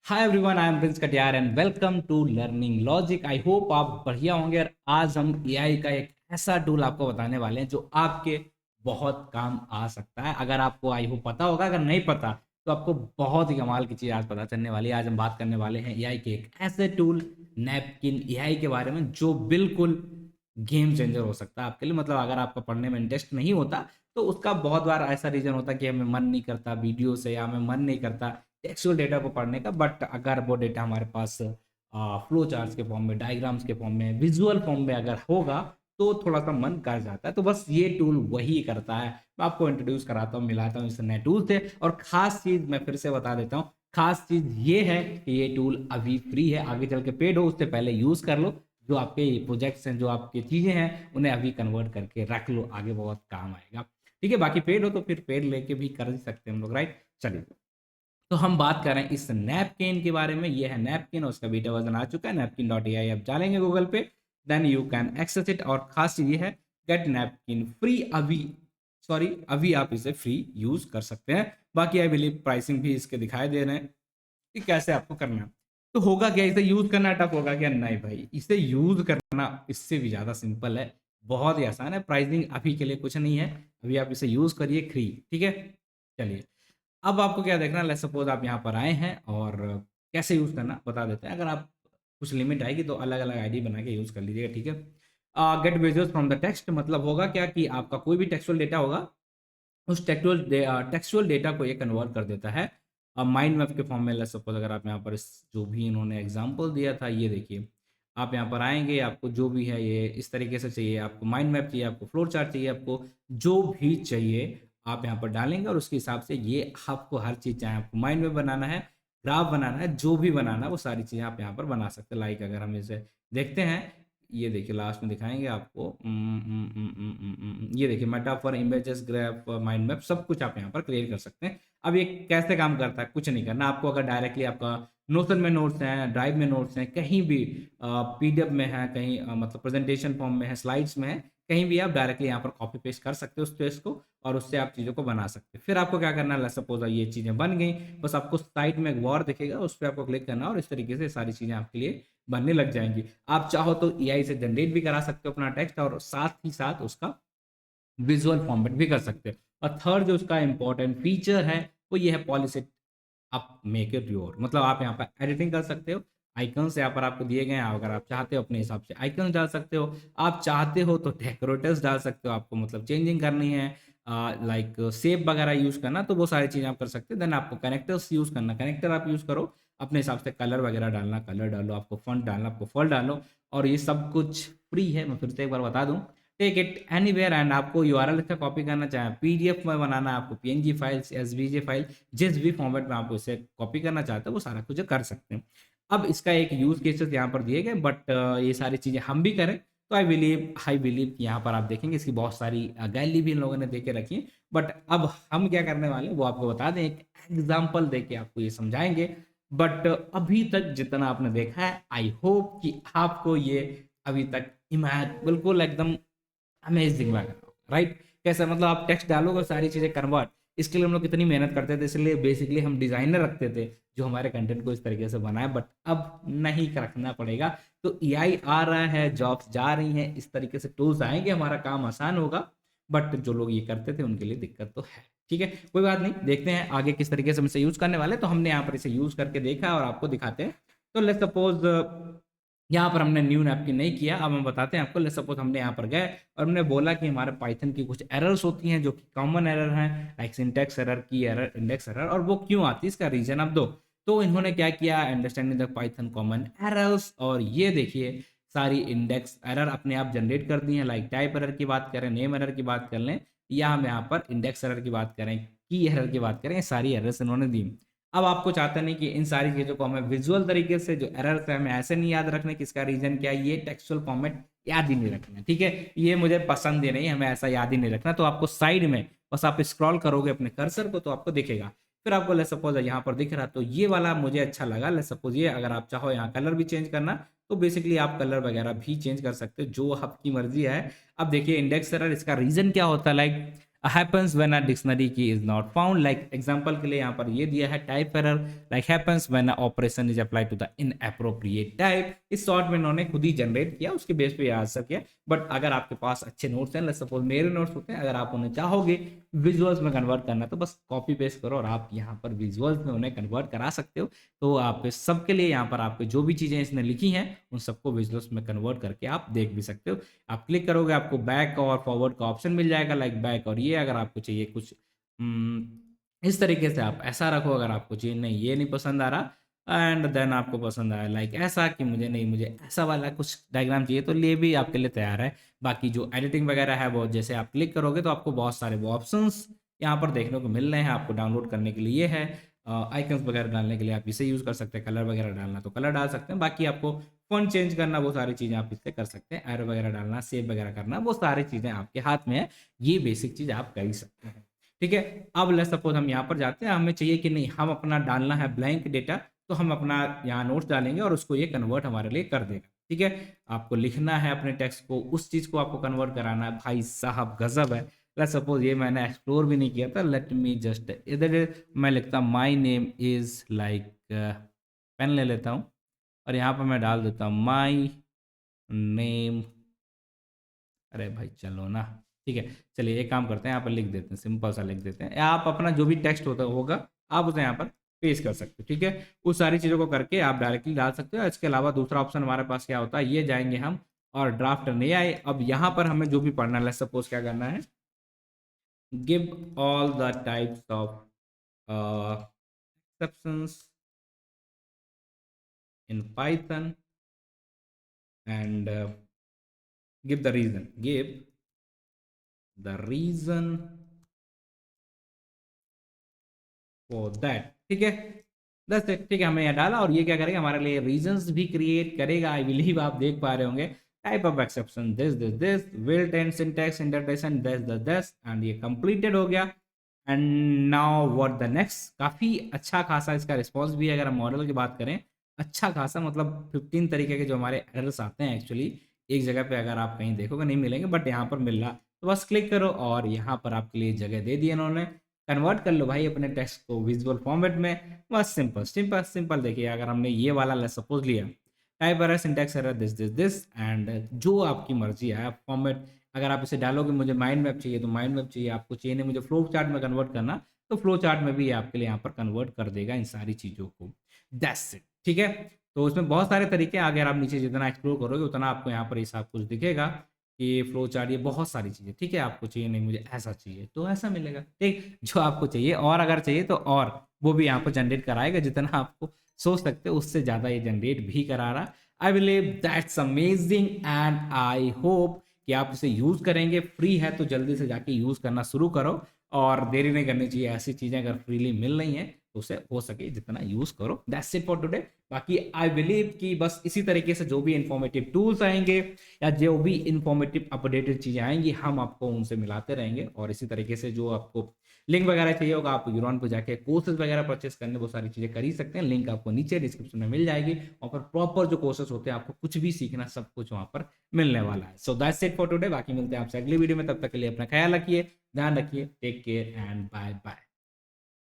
Hi everyone, I am Prince Katiyar and welcome to learning logic. I hope आप बढ़िया होंगे। और आज हम एआई का एक ऐसा टूल आपको बताने वाले हैं जो आपके बहुत काम आ सकता है। अगर आपको आई होप पता होगा, अगर नहीं पता तो आपको बहुत ही कमाल की चीज़ आज पता चलने वाली है। आज हम बात करने वाले हैं एआई के एक ऐसे टूल नैपकिन एआई के बारे में जो बिल्कुल गेम चेंजर हो सकता है आपके लिए। मतलब अगर आपका पढ़ने में इंटरेस्ट नहीं होता तो उसका बहुत बार ऐसा रीज़न होता है कि हमें मन नहीं करता वीडियो से, या हमें मन नहीं करता टेक्सचुअल डेटा को पढ़ने का। बट अगर वो डेटा हमारे पास फ्लो चार्ट्स के फॉर्म में, डायग्राम्स के फॉर्म में, विजुअल फॉर्म में अगर होगा तो थोड़ा सा मन कर जाता है। तो बस ये टूल वही करता है। मैं आपको इंट्रोड्यूस कराता हूँ, मिलाता हूँ इस नए टूल से। और खास चीज़ मैं फिर से बता देता हूँ, खास चीज़ ये है कि ये टूल अभी फ्री है। आगे चल के पेड हो, उससे पहले यूज़ कर लो। जो आपके प्रोजेक्ट्स हैं, जो आपकी चीज़ें हैं, उन्हें अभी कन्वर्ट करके रख लो, आगे बहुत काम आएगा। ठीक है, बाकी पेड हो तो फिर पेड लेके भी कर सकते हैं हम लोग, राइट। चलिए, तो हम बात कर रहे हैं इस नैपकिन के बारे में। ये है नैपकिन और उसका बीटा वर्जन आ चुका है, नैपकिन डॉट ए आई। आप डालेंगे गूगल पे, then you can access it. और खास चीज ये है, गेट नैपकिन फ्री अभी। सॉरी, अभी आप इसे फ्री यूज कर सकते हैं। बाकी आई बिलीव प्राइसिंग भी इसके दिखाई दे रहे हैं कि कैसे आपको करना है। तो होगा क्या, इसे यूज करना टफ होगा क्या? नहीं भाई, इसे यूज करना इससे भी ज्यादा सिंपल है। बहुत ही आसान है। प्राइसिंग अभी के लिए कुछ नहीं है, अभी आप इसे यूज करिए फ्री। ठीक है, चलिए। अब आपको क्या देखना है, लेट्स सपोज आप यहाँ पर आए हैं और कैसे यूज़ करना बता देते हैं। अगर आप कुछ लिमिट आएगी तो अलग अलग आईडी बना के यूज़ कर लीजिएगा। ठीक है, get visuals from the text मतलब होगा क्या कि आपका कोई भी टेक्सुअल डेटा होगा, उस टेक्सुअल डेटा को ये कन्वर्ट कर देता है माइंड मैप के फॉर्म में। लेट्स सपोज अगर आप यहाँ पर जो भी इन्होंने एग्जांपल दिया था, ये देखिए। आप यहाँ पर आएंगे, आपको जो भी है ये इस तरीके से चाहिए। आपको माइंड मैप चाहिए, आपको फ्लोर चार्ट चाहिए, आपको जो भी चाहिए आप यहाँ पर डालेंगे और उसके हिसाब से ये आपको हर चीज़, चाहे आपको माइंड मैप बनाना है, ग्राफ बनाना है, जो भी बनाना है, वो सारी चीज़ें आप यहाँ पर बना सकते हैं। लाइक अगर हम इसे देखते हैं, ये देखिए लास्ट में दिखाएंगे आपको। ये देखिए metaphor, images, graph, mind map, सब कुछ आप यहाँ पर क्रिएट कर सकते हैं। अब ये कैसे काम करता है, कुछ नहीं करना आपको। अगर डायरेक्टली आपका नोशन में नोट्स हैं, ड्राइव में नोट्स हैं, कहीं भी पीडीएफ में है, कहीं मतलब प्रेजेंटेशन फॉर्म में है, स्लाइड्स में है, कहीं भी आप डायरेक्टली यहाँ पर कॉपी पेस्ट कर सकते हो उस पेज को, और उससे आप चीज़ों को बना सकते हैं। फिर आपको क्या करना है, सपोज ये चीज़ें बन गई, बस आपको साइड में एक वॉर दिखेगा, उस पर आपको क्लिक करना और इस तरीके से सारी चीज़ें आपके लिए बनने लग जाएंगी। आप चाहो तो एआई से जनरेट भी करा सकते हो अपना टेक्स्ट, और साथ ही साथ उसका विजुअल फॉर्मेट भी कर सकते हो। और थर्ड जो उसका इंपॉर्टेंट फीचर है वो ये है, पॉलिसी आप मेक इट योर। मतलब आप यहाँ पर एडिटिंग कर सकते हो। आइकन्स यहाँ पर आपको दिए गए हैं, अगर आप चाहते हो अपने हिसाब से आइकन्स डाल सकते हो। आप चाहते हो तो डेकोरेटर्स डाल सकते हो, आपको मतलब चेंजिंग करनी है, लाइक शेप वगैरह यूज़ करना, तो वो सारी चीज़ें आप कर सकते हो। देन आपको कनेक्टर्स यूज़ करना, कनेक्टर आप यूज़ करो अपने हिसाब से। कलर वगैरह डालना, कलर डालो, आपको फॉन्ट डालना, आपको फॉन्ट डालो। और ये सब कुछ फ्री है, मैं फिर से एक बार बता दूँ। टेक इट एनीवेयर, एंड आपको यूआरएल का कॉपी करना, चाहे पीडीएफ में बनाना है, आपको पीएनजी फाइल्स, एसवीजे फाइल, जिस भी फॉर्मेट में आप उसे कॉपी करना चाहते हो वो सारा कुछ कर सकते हैं। अब इसका एक यूज केसेस यहाँ पर दिए गए, बट ये सारी चीज़ें हम भी करें तो आई बिलीव कि यहाँ पर आप देखेंगे इसकी बहुत सारी गैलरी भी इन लोगों ने दे के रखी है। बट अब हम क्या करने वाले हैं वो आपको बता दें, एक एग्जाम्पल दे के आपको ये समझाएंगे। बट अभी तक जितना आपने देखा है, आई होप कि आपको ये अभी तक बिल्कुल एकदम अमेजिंग लग रहा हो, राइट। कैसा, मतलब आप टेक्स्ट डालोगे और सारी चीज़ें कन्वर्ट। इसके लिए हम लोग कितनी मेहनत करते थे, इसलिए बेसिकली हम डिजाइनर रखते थे जो हमारे कंटेंट को इस तरीके से बनाए। बट अब नहीं रखना पड़ेगा। तो एआई आ रहा है, जॉब्स जा रही हैं, इस तरीके से टूल्स आएंगे, हमारा काम आसान होगा। बट जो लोग ये करते थे उनके लिए दिक्कत तो है। ठीक है, कोई बात नहीं, देखते हैं आगे किस तरीके से हम इसे यूज करने वाले। तो हमने यहाँ पर इसे यूज करके देखा और आपको दिखाते हैं। तो लेट्स सपोज यहाँ पर हमने न्यू नैपकिन नहीं किया। अब हम बताते हैं आपको। लेट्स सपोज हमने यहाँ पर गए और हमने बोला कि हमारे पाइथन की कुछ एरर्स होती हैं जो कि कॉमन एरर हैं, लाइक सिंटैक्स एरर, की एरर, इंडेक्स एरर, और वो क्यों आती है इसका रीजन आप दो। तो इन्होंने क्या किया, understanding the Python common errors, और ये देखिए सारी इंडेक्स एरर अपने आप जनरेट कर दी हैं। लाइक टाइप एरर की बात करें, नेम एरर की बात कर लें, या हम यहाँ पर इंडेक्स एरर की बात करें, की एरर की बात करें, सारी एरर्स इन्होंने दी। अब आपको चाहते नहीं कि इन सारी चीज़ों को हमें विजुअल तरीके से, जो एरर्स है हमें ऐसे नहीं याद रखने कि इसका रीजन क्या है, ये टेक्सचुअल फॉर्मेट याद ही नहीं रखना। ठीक है, ये मुझे पसंद ही नहीं, हमें ऐसा याद ही नहीं रखना। तो आपको साइड में बस आप स्क्रॉल करोगे अपने कर्सर को तो आपको दिखेगा। फिर आपको लेट्स सपोज यहाँ पर दिख रहा, तो ये वाला मुझे अच्छा लगा। लेट्स सपोज ये, अगर आप चाहो यहाँ कलर भी चेंज करना तो बेसिकली आप कलर वगैरह भी चेंज कर सकते हो, जो आपकी मर्जी है। अब देखिए इंडेक्स एरर, इसका रीजन क्या होता है, like happens when a dictionary key is not found, like example के लिए यहाँ पर ये दिया है type error, like happens when a operation is applied to the inappropriate type. इस शॉर्ट में इन्होंने खुद ही जनरेट किया, उसके बेस पे आंसर किया। बट अगर आपके पास अच्छे नोट्स हैं, लेट्स सपोज मेरे नोट्स होते हैं, अगर आप उन्हें चाहोगे विजुअल्स में कन्वर्ट करना तो बस कॉपी पेस्ट करो और आप यहाँ पर विजुअल्स में उन्हें कन्वर्ट करा सकते हो। तो आप सबके लिए यहाँ पर आपको जो भी चीज़ें इसने लिखी हैं उन सबको विजुअल्स में कन्वर्ट करके आप देख भी सकते हो। आप क्लिक करोगे आपको बैक और फॉरवर्ड का ऑप्शन मिल जाएगा, लाइक बैक और ये अगर आपको चाहिए कुछ इस तरीके से आप ऐसा रखो, अगर आपको चाहिए नहीं ये नहीं पसंद आ रहा एंड देन आपको पसंद आया लाइक ऐसा कि मुझे नहीं, मुझे ऐसा वाला कुछ डायग्राम चाहिए, तो ये भी आपके लिए तैयार है। बाकी जो एडिटिंग वगैरह है वो जैसे आप क्लिक करोगे तो आपको बहुत सारे वो ऑप्शंस यहाँ पर देखने को मिल रहे हैं। आपको डाउनलोड करने के लिए ये है, आइकन्स वगैरह डालने के लिए आप इसे यूज़ कर सकते हैं, कलर वगैरह डालना तो कलर डाल सकते हैं, बाकी आपको फ़ॉन्ट चेंज करना वो सारी चीज़ें आप इससे कर सकते हैं, एरो वगैरह डालना, सेव वगैरह करना, वो सारी चीज़ें आपके हाथ में है। ये बेसिक चीज़ आप कर ही सकते हैं। ठीक है, अब लेट्स सपोज हम यहाँ पर जाते हैं, हमें चाहिए कि नहीं हम अपना डालना है ब्लैंक डेटा, तो हम अपना यहाँ नोट्स डालेंगे और उसको ये कन्वर्ट हमारे लिए कर देगा। ठीक है, आपको लिखना है अपने टेक्स्ट को, उस चीज़ को आपको कन्वर्ट कराना है। भाई साहब गजब है। लेट्स सपोज ये मैंने एक्सप्लोर भी नहीं किया था, लेट मी जस्ट इधर मैं लिखता my name is like, pen ले लेता हूँ और यहाँ पर मैं डाल देता हूँ माई नेम। अरे भाई चलो ना, ठीक है, चलिए एक काम करते हैं, यहाँ पर लिख देते हैं, सिंपल सा लिख देते हैं। आप अपना जो भी टेक्स्ट होता होगा आप उसे यहाँ पर पेस्ट कर सकते हो। ठीक है, उस सारी चीज़ों को करके आप डायरेक्टली डाल सकते हो। इसके अलावा दूसरा ऑप्शन हमारे पास क्या होता है, ये जाएंगे हम और ड्राफ्ट नहीं आए। अब यहाँ पर हमें जो भी पढ़ना है, सपोज क्या करना है, give all the types of exceptions in Python and give the reason for that। ठीक है, दस ठीक है, हमने यहाँ डाला और ये क्या करेगा हमारे लिए रीजंस भी क्रिएट करेगा। आई बिलीव आप देख पा रहे होंगे, type of exception this this this, wilt and syntax interpretation this this this, and ये कंप्लीटेड हो गया। And now what the next, काफ़ी अच्छा खासा इसका रिस्पॉन्स भी है। अगर हम मॉडल की बात करें, अच्छा खासा, मतलब 15 तरीके के जो हमारे एरर्स आते हैं एक्चुअली एक जगह पे अगर आप कहीं देखोगे नहीं मिलेंगे, बट यहाँ पर मिल रहा। तो बस क्लिक करो और यहाँ पर आपके लिए जगह दे दी इन्होंने, कन्वर्ट कर लो भाई अपने टेक्स्ट को विजुअल फॉर्मेट में। बस सिंपल सिंपल सिंपल। देखिए अगर हमने ये वाला सपोज लिया, type error, syntax error, this this this, and जो आपकी मर्जी है आप फॉर्मेट, अगर आप इसे डालोगे मुझे माइंड मैप चाहिए तो माइंड मैप चाहिए, आपको चाहिए नहीं मुझे फ्लो चार्ट में कन्वर्ट करना तो फ्लो चार्ट में भी आपके लिए यहाँ पर कन्वर्ट कर देगा इन सारी चीज़ों को। That's it. ठीक है, तो उसमें बहुत सारे तरीके, अगर आप नीचे जितना एक्सप्लोर करोगे उतना आपको यहाँ पर ये सब कुछ दिखेगा कि फ्लो चार्ट, ये बहुत सारी चीज़ें। ठीक है, आपको चाहिए नहीं मुझे ऐसा चाहिए तो ऐसा मिलेगा, ठीक जो आपको चाहिए, और अगर चाहिए तो और वो भी यहाँ पर जनरेट कराएगा, जितना आपको सोच सकते हो उससे ज़्यादा ये जनरेट भी करा रहा। I believe that's amazing and I hope कि आप इसे यूज़ करेंगे। फ्री है तो जल्दी से जाके यूज़ करना शुरू करो और देरी नहीं करनी चाहिए। ऐसी चीज़ें अगर फ्रीली मिल रही हैं तो उसे हो सके जितना यूज़ करो। That's it for today. बाकी आई बिलीव कि बस इसी तरीके से जो भी इंफॉर्मेटिव टूल्स आएंगे या जो भी इंफॉर्मेटिव अपडेटेड चीज़ें आएंगी हम आपको उनसे मिलाते रहेंगे, और इसी तरीके से जो आपको लिंक वगैरह चाहिए होगा आप यूरॉन पर जाके कोर्सेज वगैरह परचेस करने वो सारी चीज़ें कर ही सकते हैं। लिंक आपको नीचे डिस्क्रिप्शन में मिल जाएगी और फिर प्रॉपर जो कोर्सेज होते हैं आपको कुछ भी सीखना सब कुछ वहाँ पर मिलने वाला है। So that's it for today. बाकी मिलते हैं आपसे अगली वीडियो में, तब तक के लिए अपना ख्याल रखिए, ध्यान रखिए, take care and bye bye.